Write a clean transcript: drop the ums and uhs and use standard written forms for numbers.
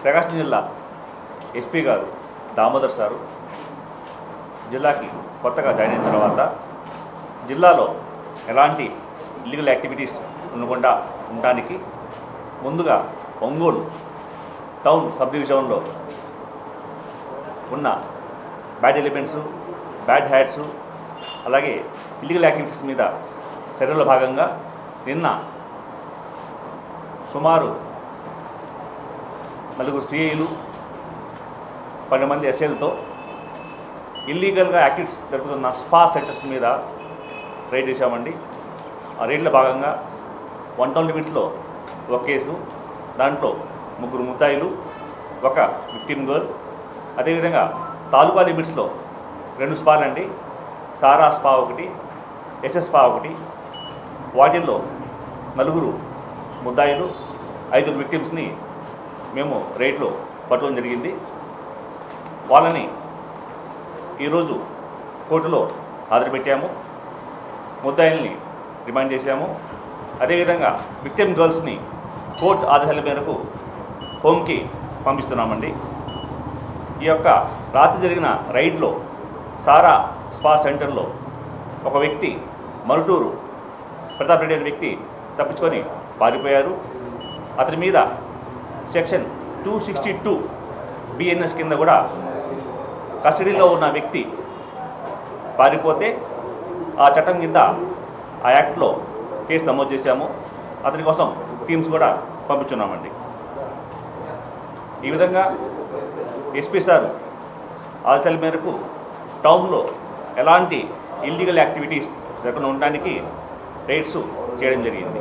ప్రకాశం జిల్లా ఎస్పీ గారు దామోదర్ సారు జిల్లాకి కొత్తగా జాయిన్ అయిన తర్వాత జిల్లాలో ఎలాంటి ఇల్లీగల్ యాక్టివిటీస్ ఉండకుండా ఉండడానికి ముందుగా ఒంగోలు టౌన్ సబ్ డివిజన్లో ఉన్న బ్యాడ్ ఎలిమెంట్స్, బ్యాడ్ హ్యాట్స్, అలాగే ఇల్లీగల్ యాక్టివిటీస్ మీద చర్యలో భాగంగా నిన్న సుమారు 4 సిఐలు 12 మంది ఎస్ఐలతో ఇల్లీగల్గా యాక్టివిటీస్ జరుగుతున్న స్పా సెంటర్స్ మీద రైడ్ చేశామండి. ఆ రైడ్లో భాగంగా 1 టౌన్ లిమిట్స్లో ఒక కేసు, దాంట్లో 3 ముద్దాయిలు, ఒక విక్టిమ్ గర్ల్. అదేవిధంగా తాలూకా లిమిట్స్లో 2 స్పాలండి, సారా స్పా ఒకటి, ఎస్ఎస్ స్పా ఒకటి. వాటిల్లో 4 ముద్దాయిలు, 5 విక్టిమ్స్ని మేము రైడ్లో పట్టడం జరిగింది. వాళ్ళని ఈరోజు కోర్టులో హాజరుపెట్టాము, ముద్దాయిల్ని రిమాండ్ చేశాము. అదేవిధంగా విక్టిమ్ గర్ల్స్ని కోర్టు ఆదేశాల మేరకు హోమ్కి పంపిస్తున్నామండి. ఈ యొక్క రాత్రి జరిగిన రైడ్లో సారా స్పా సెంటర్లో ఒక వ్యక్తి, మరుటూరు ప్రతాప్ రెడ్డి అనే వ్యక్తి తప్పించుకొని పారిపోయారు. అతని మీద సెక్షన్ 262 బిఎన్ఎస్ కింద కూడా కస్టడీలో ఉన్న వ్యక్తి పారిపోతే ఆ చట్టం కింద ఆ యాక్ట్లో కేసు నమోదు చేశాము. అతని కోసం టీమ్స్ కూడా పంపించున్నామండి. ఈ విధంగా ఎస్పీ సార్ ఆదేశాల మేరకు టౌన్లో ఎలాంటి ఇల్లీగల్ యాక్టివిటీస్ జరగకుండా ఉండడానికి రైడ్స్ చేయడం జరిగింది.